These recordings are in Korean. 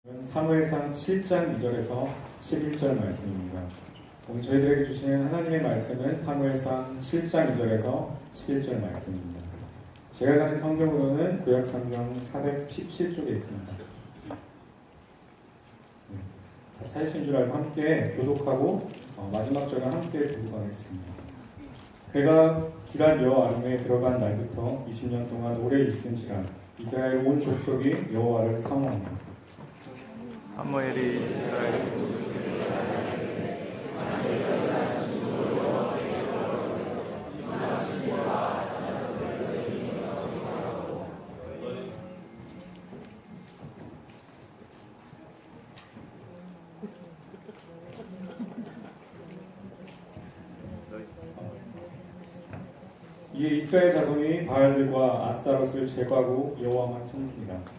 사무엘상 7장 2절에서 11절 말씀입니다. 오늘 저희들에게 주시는 하나님의 말씀은 사무엘상 7장 2절에서 11절 말씀입니다. 제가 가진 성경으로는 구약성경 417쪽에 있습니다. 다 찾으신 줄 알고 함께 교독하고 마지막 절은 함께 보고 가겠습니다. 그가 기럇 여호와 아름에 들어간 날부터 20년 동안 오래 있은지라 이스라엘 온 족속이 여호와를 사모하니 사무엘이 이스라엘 이에 이스라엘 자손이 바알들과 아스타롯을 제거하고 여호와만 섬기니라.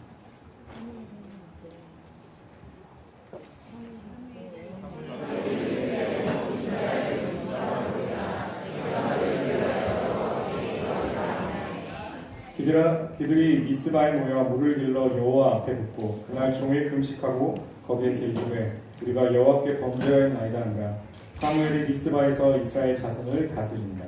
그들이 미스바에 모여 물을 길러 여호와 앞에 붓고 그날 종일 금식하고 거기에서 이르되 우리가 여호와께 범죄하였나이다 하니라. 사무엘이 미스바에서 이스라엘 자손을 다스린다.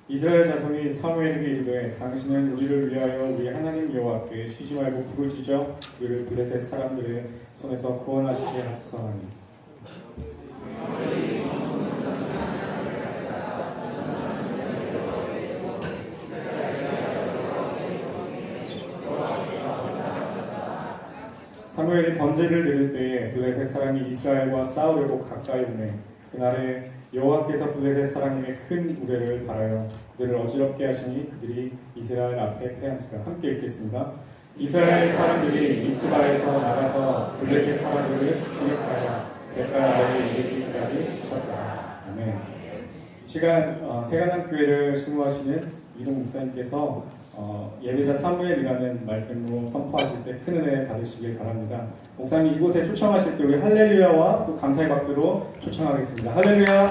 이스라엘 자손이 사무엘에게 이르되 당신은 우리를 위하여 우리 하나님 여호와께 쉬지 말고 부르짖어 우리를 블레셋 사람들의 손에서 구원하시게 하소서 하니 사무엘이 번제를 드릴 때에 블레셋 사람이 이스라엘과 싸우려고 가까이 오매 그날에 여호와께서 블레셋 사람에게 큰 우레를 발하여 그들을 어지럽게 하시니 그들이 이스라엘 앞에 패한지라. 함께 읽겠습니다. 이스라엘 사람들이 미스바에서 나가서 블레셋 사람들을 죽였하여 백발 아래에 이르기까지 쳤다. 아멘. 이 시간 세가당교회를 신무하시는 이동 목사님께서 예배자 사무엘이라는 말씀으로 선포하실 때 큰 은혜 받으시길 바랍니다. 목사님 이곳에 초청하실 때 우리 할렐루야와 또 감사의 박수로 초청하겠습니다. 할렐루야.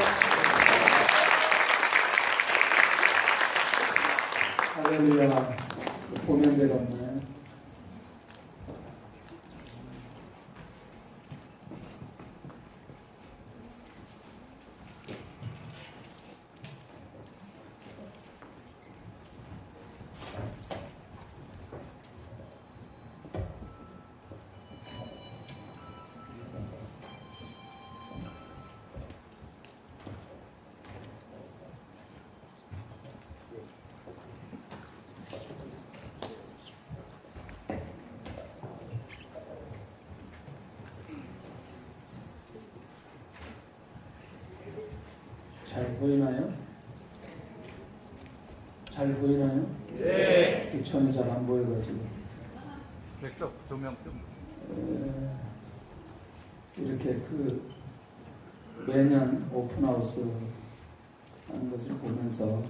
할렐루야. 보면 되겠네. 잘 보이나요? 잘 보이나요? 네. 저는 잘 안 보여가지고. 백석 조명 좀 이렇게 매년 오픈하우스 하는 것을 보면서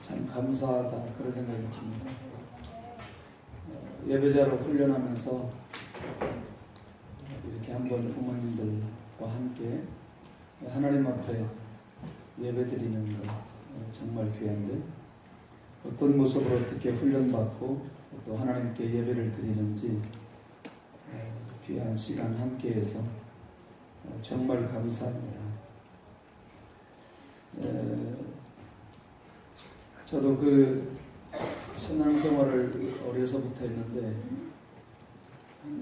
참 감사하다 그런 생각이 듭니다. 예배자로 훈련하면서 이렇게 한번 부모님들과 함께 하나님 앞에 예배드리는 것 정말 귀한데 어떤 모습으로 어떻게 훈련받고 또 하나님께 예배를 드리는지 귀한 시간 함께해서 정말 감사합니다. 저도 신앙생활을 어려서부터 했는데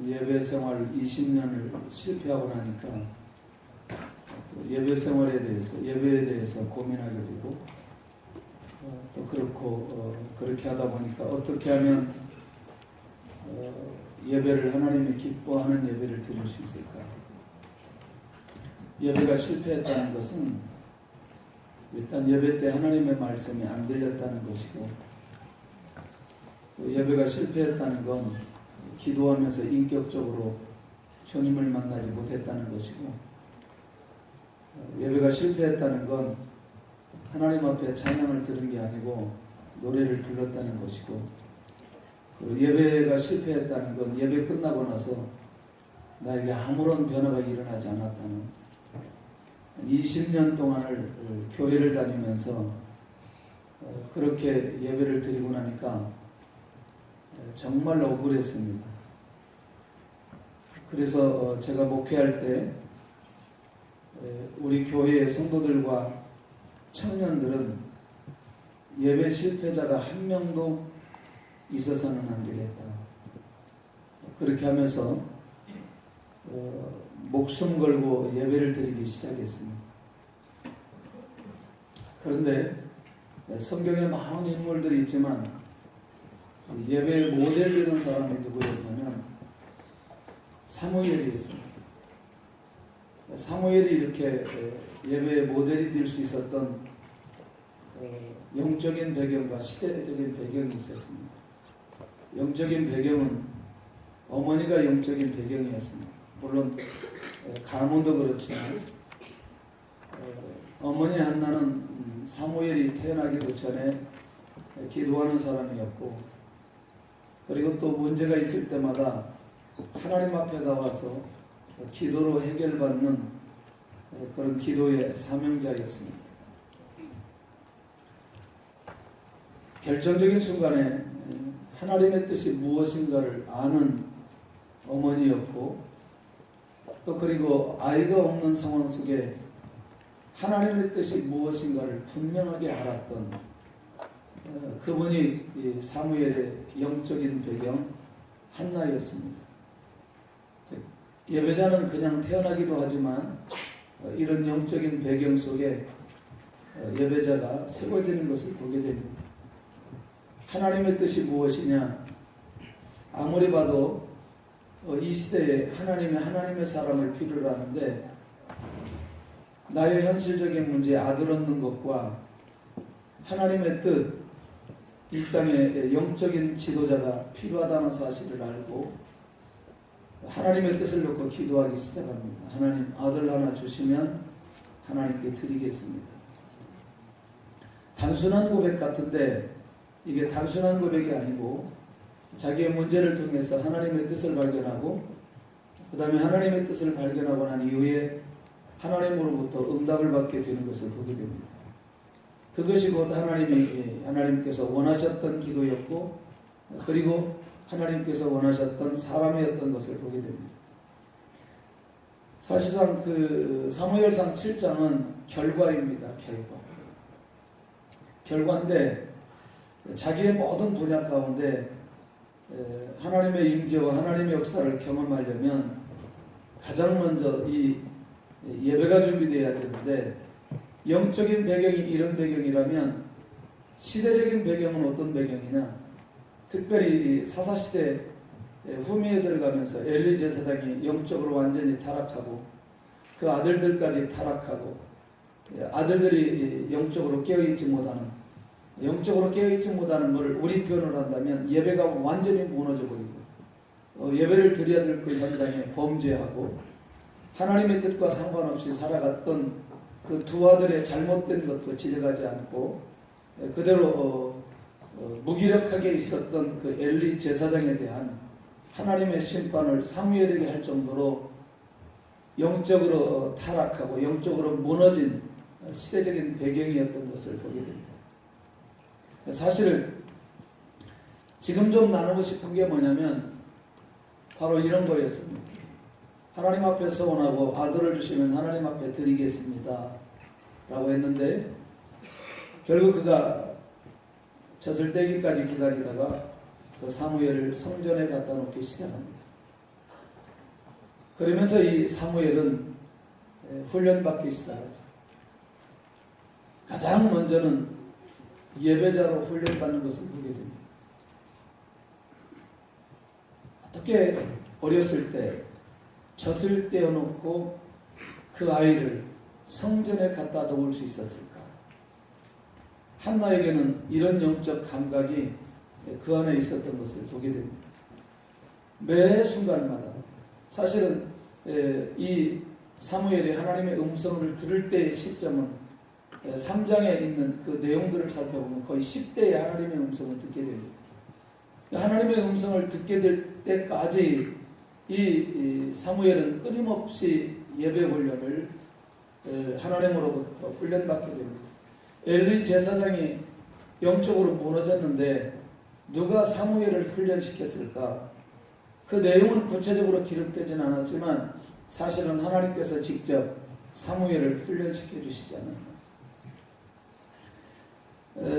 예배생활 20년을 실패하고 나니까 예배생활에 대해서 예배에 대해서 고민하게 되고 또 그렇게 하다 보니까 어떻게 하면 예배를 하나님이 기뻐하는 예배를 드릴 수 있을까? 예배가 실패했다는 것은 일단 예배 때 하나님의 말씀이 안 들렸다는 것이고 또 예배가 실패했다는 건 기도하면서 인격적으로 주님을 만나지 못했다는 것이고 예배가 실패했다는 건 하나님 앞에 찬양을 들은 게 아니고 노래를 불렀다는 것이고 그리고 예배가 실패했다는 건 예배 끝나고 나서 나에게 아무런 변화가 일어나지 않았다는 20년 동안을 교회를 다니면서 그렇게 예배를 드리고 나니까 정말 억울했습니다. 그래서 제가 목회할 때 우리 교회의 성도들과 청년들은 예배 실패자가 한 명도 있어서는 안 되겠다. 그렇게 하면서 목숨 걸고 예배를 드리기 시작했습니다. 그런데 성경에 많은 인물들이 있지만 예배에 모델리는 사람이 누구였냐면 사무엘이었습니다. 사무엘이 이렇게 예배의 모델이 될 수 있었던 영적인 배경과 시대적인 배경이 있었습니다. 영적인 배경은 어머니가 영적인 배경이었습니다. 물론 가문도 그렇지만 어머니 한나는 사무엘이 태어나기도 전에 기도하는 사람이었고, 그리고 또 문제가 있을 때마다 하나님 앞에 나와서 기도로 해결받는 그런 기도의 사명자였습니다. 결정적인 순간에 하나님의 뜻이 무엇인가를 아는 어머니였고, 또 그리고 아이가 없는 상황 속에 하나님의 뜻이 무엇인가를 분명하게 알았던 그분이 사무엘의 영적인 배경 한나였습니다. 예배자는 그냥 태어나기도 하지만 이런 영적인 배경 속에 예배자가 세워지는 것을 보게 됩니다. 하나님의 뜻이 무엇이냐? 아무리 봐도 이 시대에 하나님의 사람을 필요로 하는데, 나의 현실적인 문제 아들 얻는 것과 하나님의 뜻, 이 땅에 영적인 지도자가 필요하다는 사실을 알고 하나님의 뜻을 놓고 기도하기 시작합니다. 하나님, 아들 하나 주시면 하나님께 드리겠습니다. 단순한 고백 같은데 이게 단순한 고백이 아니고 자기의 문제를 통해서 하나님의 뜻을 발견하고, 그 다음에 하나님의 뜻을 발견하고 난 이후에 하나님으로부터 응답을 받게 되는 것을 보게 됩니다. 그것이 곧 하나님께서 원하셨던 기도였고, 그리고 하나님께서 원하셨던 사람이었던 것을 보게 됩니다. 사실상 그 사무엘상 7장은 결과입니다. 결과인데, 자기의 모든 분야 가운데 하나님의 임재와 하나님의 역사를 경험하려면 가장 먼저 이 예배가 준비되어야 되는데, 영적인 배경이 이런 배경이라면 시대적인 배경은 어떤 배경이냐? 특별히 사사시대 후미에 들어가면서 엘리 제사장이 영적으로 완전히 타락하고 그 아들들까지 타락하고, 아들들이 영적으로 깨어있지 못하는 것을 우리 표현을 한다면 예배가 완전히 무너져 버리고, 예배를 드려야 될 그 현장에 범죄하고 하나님의 뜻과 상관없이 살아갔던 그 두 아들의 잘못된 것도 지적하지 않고 그대로 무기력하게 있었던 그 엘리 제사장에 대한 하나님의 심판을 사무엘에게 할 정도로 영적으로 타락하고 영적으로 무너진 시대적인 배경이었던 것을 보게 됩니다. 사실 지금 좀 나누고 싶은 게 뭐냐면 바로 이런 거였습니다. 하나님 앞에 서원하고 아들을 주시면 하나님 앞에 드리겠습니다 라고 했는데, 결국 그가 젖을 떼기까지 기다리다가 그 사무엘을 성전에 갖다 놓기 시작합니다. 그러면서 이 사무엘은 훈련받기 시작하죠. 가장 먼저는 예배자로 훈련받는 것을 보게 됩니다. 어떻게 어렸을 때 젖을 떼어놓고 그 아이를 성전에 갖다 놓을 수 있었을까? 한나에게는 이런 영적 감각이 그 안에 있었던 것을 보게 됩니다. 매 순간마다 사실은 이 사무엘이 하나님의 음성을 들을 때의 시점은 3장에 있는 그 내용들을 살펴보면 거의 10대에 하나님의 음성을 듣게 됩니다. 하나님의 음성을 듣게 될 때까지 이 사무엘은 끊임없이 예배 훈련을 하나님으로부터 훈련받게 됩니다. 엘리 제사장이 영적으로 무너졌는데 누가 사무엘을 훈련시켰을까? 그 내용은 구체적으로 기록되진 않았지만 사실은 하나님께서 직접 사무엘을 훈련시켜 주시잖아요.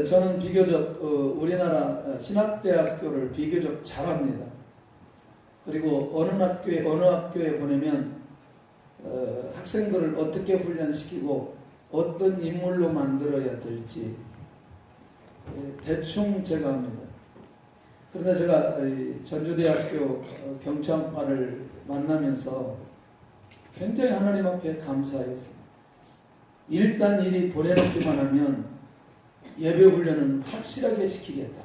저는 비교적 우리나라 신학대학교를 비교적 잘합니다. 그리고 어느 학교에 보내면 학생들을 어떻게 훈련시키고 어떤 인물로 만들어야 될지 대충 제가 합니다. 그러나 제가 전주대학교 경찰과를 만나면서 굉장히 하나님 앞에 감사했습니다. 일단 일이 보내놓기만 하면 예배 훈련은 확실하게 시키겠다.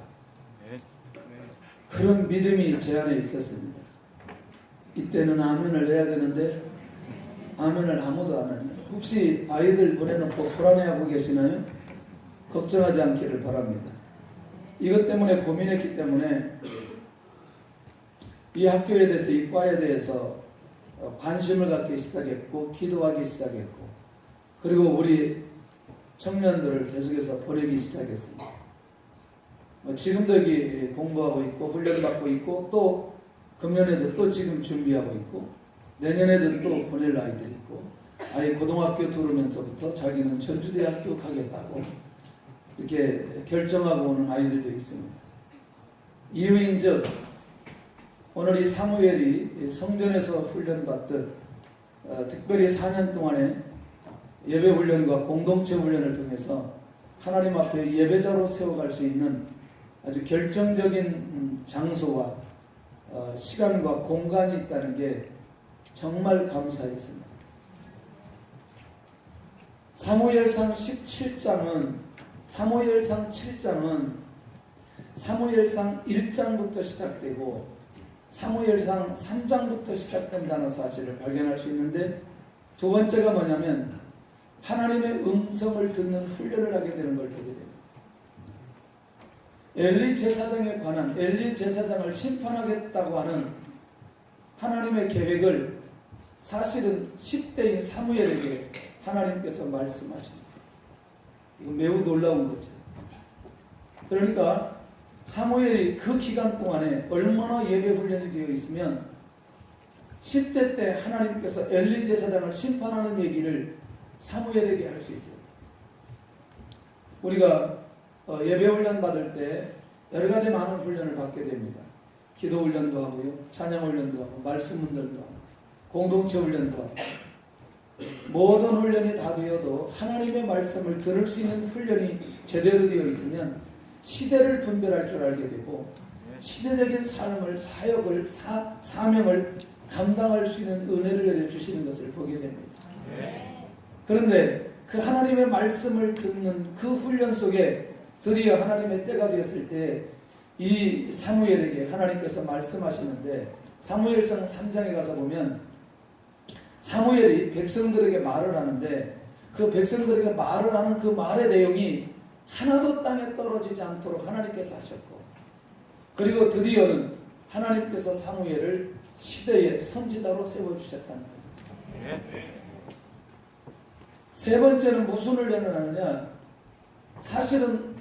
그런 믿음이 제 안에 있었습니다. 이때는 아멘을 해야 되는데 아멘을 아무도 안 합니다. 혹시 아이들 보내놓고 불안해하고 계시나요? 걱정하지 않기를 바랍니다. 이것 때문에 고민했기 때문에 이 학교에 대해서, 이 과에 대해서 관심을 갖기 시작했고 기도하기 시작했고 그리고 우리 청년들을 계속해서 보내기 시작했습니다. 지금도 여기 공부하고 있고 훈련받고 있고 또 금년에도 또 지금 준비하고 있고 내년에도 또 보낼 아이들이 있고 아예 고등학교 들어오면서부터 자기는 전주대학교 가겠다고 이렇게 결정하고 오는 아이들도 있습니다. 이유인즉 오늘 이 사무엘이 성전에서 훈련받듯 특별히 4년 동안의 예배 훈련과 공동체 훈련을 통해서 하나님 앞에 예배자로 세워갈 수 있는 아주 결정적인 장소와 시간과 공간이 있다는 게 정말 감사했습니다. 사무엘상 7장은 사무엘상 1장부터 시작되고 사무엘상 3장부터 시작된다는 사실을 발견할 수 있는데 두 번째가 뭐냐면 하나님의 음성을 듣는 훈련을 하게 되는 걸 보게 됩니다. 엘리 제사장에 관한 엘리 제사장을 심판하겠다고 하는 하나님의 계획을 사실은 10대인 사무엘에게 하나님께서 말씀하십니다. 이건 매우 놀라운 거죠. 그러니까 사무엘이 그 기간 동안에 얼마나 예배 훈련이 되어 있으면 10대 때 하나님께서 엘리 제사장을 심판하는 얘기를 사무엘에게 할 수 있어요. 우리가 예배 훈련 받을 때 여러 가지 많은 훈련을 받게 됩니다. 기도 훈련도 하고요, 찬양 훈련도 하고, 말씀 훈련도 하고, 공동체 훈련도 하고, 모든 훈련이 다 되어도 하나님의 말씀을 들을 수 있는 훈련이 제대로 되어 있으면 시대를 분별할 줄 알게 되고 시대적인 삶을, 사역을, 사명을 감당할 수 있는 은혜를 내려주시는 것을 보게 됩니다. 그런데 그 하나님의 말씀을 듣는 그 훈련 속에 드디어 하나님의 때가 되었을 때 이 사무엘에게 하나님께서 말씀하시는데 사무엘상 3장에 가서 보면 사무엘이 백성들에게 말을 하는데 그 백성들에게 말을 하는 그 말의 내용이 하나도 땅에 떨어지지 않도록 하나님께서 하셨고 그리고 드디어는 하나님께서 사무엘을 시대의 선지자로 세워주셨다는 거예요. 세 번째는 무슨 훈련을 하느냐? 사실은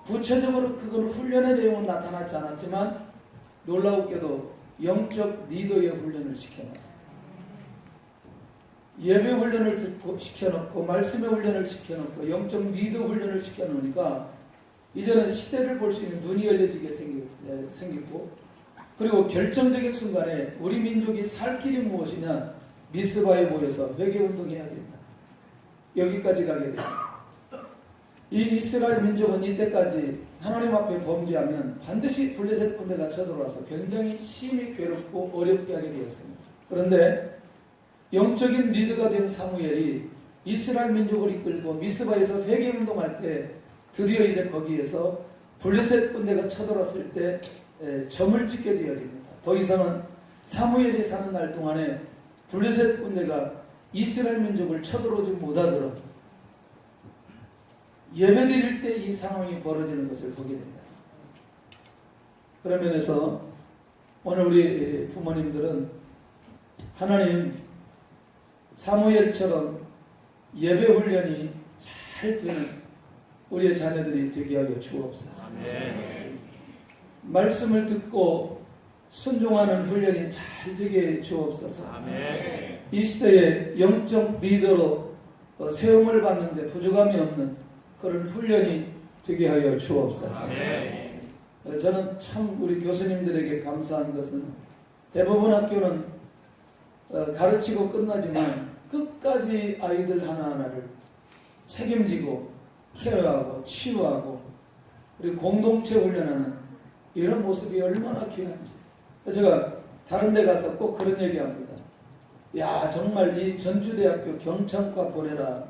구체적으로 그건 훈련의 내용은 나타나지 않았지만 놀라웠게도 영적 리더의 훈련을 시켜놨어요. 예배 훈련을 시켜놓고 말씀의 훈련을 시켜놓고 영적 리더 훈련을 시켜놓으니까 이제는 시대를 볼 수 있는 눈이 열려지게 생기고 그리고 결정적인 순간에 우리 민족이 살 길이 무엇이냐 미스바에 모여서 회개운동해야 된다. 여기까지 가게 됩니다. 이 이스라엘 민족은 이때까지 하나님 앞에 범죄하면 반드시 블레셋 군대가 쳐들어와서 굉장히 심히 괴롭고 어렵게 하게 되었습니다. 그런데 영적인 리더가 된 사무엘이 이스라엘 민족을 이끌고 미스바에서 회개운동할 때 드디어 이제 거기에서 블레셋 군대가 쳐들어왔을 때 점을 찍게 되어집니다. 더 이상은 사무엘이 사는 날 동안에 블레셋 군대가 이스라엘 민족을 쳐들어오지 못하도록 예배드릴 때 이 상황이 벌어지는 것을 보게 됩니다. 그런 면에서 오늘 우리 부모님들은 하나님 사무엘처럼 예배 훈련이 잘 되는 우리의 자녀들이 되게 하여 주옵소서. 말씀을 듣고 순종하는 훈련이 잘 되게 주옵소서. 이 시대에 영적 리더로 세움을 받는데 부족함이 없는 그런 훈련이 되게 하여 주옵소서. 저는 참 우리 교수님들에게 감사한 것은 대부분 학교는 가르치고 끝나지만 끝까지 아이들 하나하나를 책임지고 케어하고 치유하고 그리고 공동체 훈련하는 이런 모습이 얼마나 귀한지. 제가 다른 데 가서 꼭 그런 얘기합니다. 야, 정말 이 전주대학교 경창과 보내라.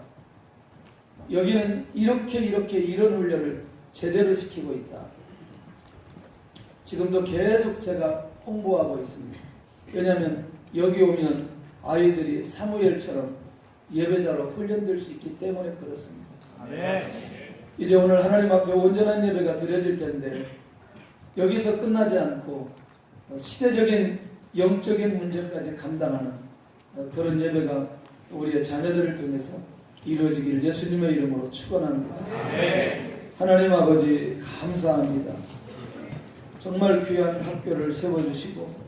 여기는 이렇게 이런 훈련을 제대로 시키고 있다. 지금도 계속 제가 홍보하고 있습니다. 왜냐하면 여기 오면 아이들이 사무엘처럼 예배자로 훈련될 수 있기 때문에 그렇습니다. 이제 오늘 하나님 앞에 온전한 예배가 드려질 텐데 여기서 끝나지 않고 시대적인 영적인 문제까지 감당하는 그런 예배가 우리의 자녀들을 통해서 이루어지기를 예수님의 이름으로 축원합니다. 하나님 아버지 감사합니다. 정말 귀한 학교를 세워주시고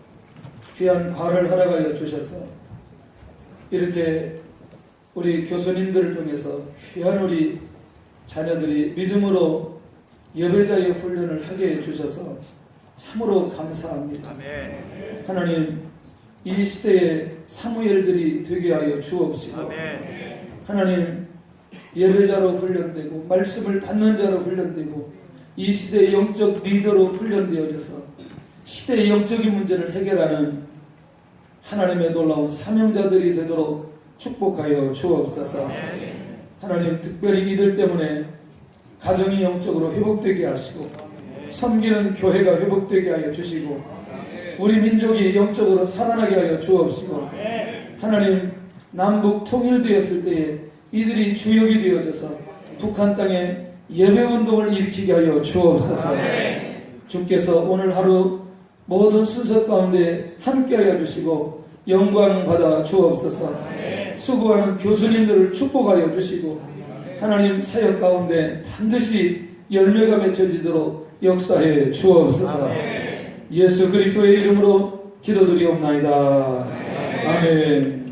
귀한 과를 허락하여 주셔서 이렇게 우리 교수님들을 통해서 귀한 우리 자녀들이 믿음으로 예배자의 훈련을 하게 해주셔서 참으로 감사합니다. 하나님 이 시대에 사무엘들이 되게 하여 주옵시고 하나님 예배자로 훈련되고 말씀을 받는 자로 훈련되고 이 시대의 영적 리더로 훈련되어져서 시대의 영적인 문제를 해결하는 하나님의 놀라운 사명자들이 되도록 축복하여 주옵소서. 하나님 특별히 이들 때문에 가정이 영적으로 회복되게 하시고 섬기는 교회가 회복되게 하여 주시고 우리 민족이 영적으로 살아나게 하여 주옵시고 하나님 남북 통일되었을 때에 이들이 주역이 되어져서 북한 땅에 예배운동을 일으키게 하여 주옵소서. 주께서 오늘 하루 모든 순서 가운데 함께하여 주시고 영광 받아 주옵소서. 수고하는 교수님들을 축복하여 주시고 하나님 사역 가운데 반드시 열매가 맺혀지도록 역사해 주옵소서. 예수 그리스도의 이름으로 기도드리옵나이다. 아멘.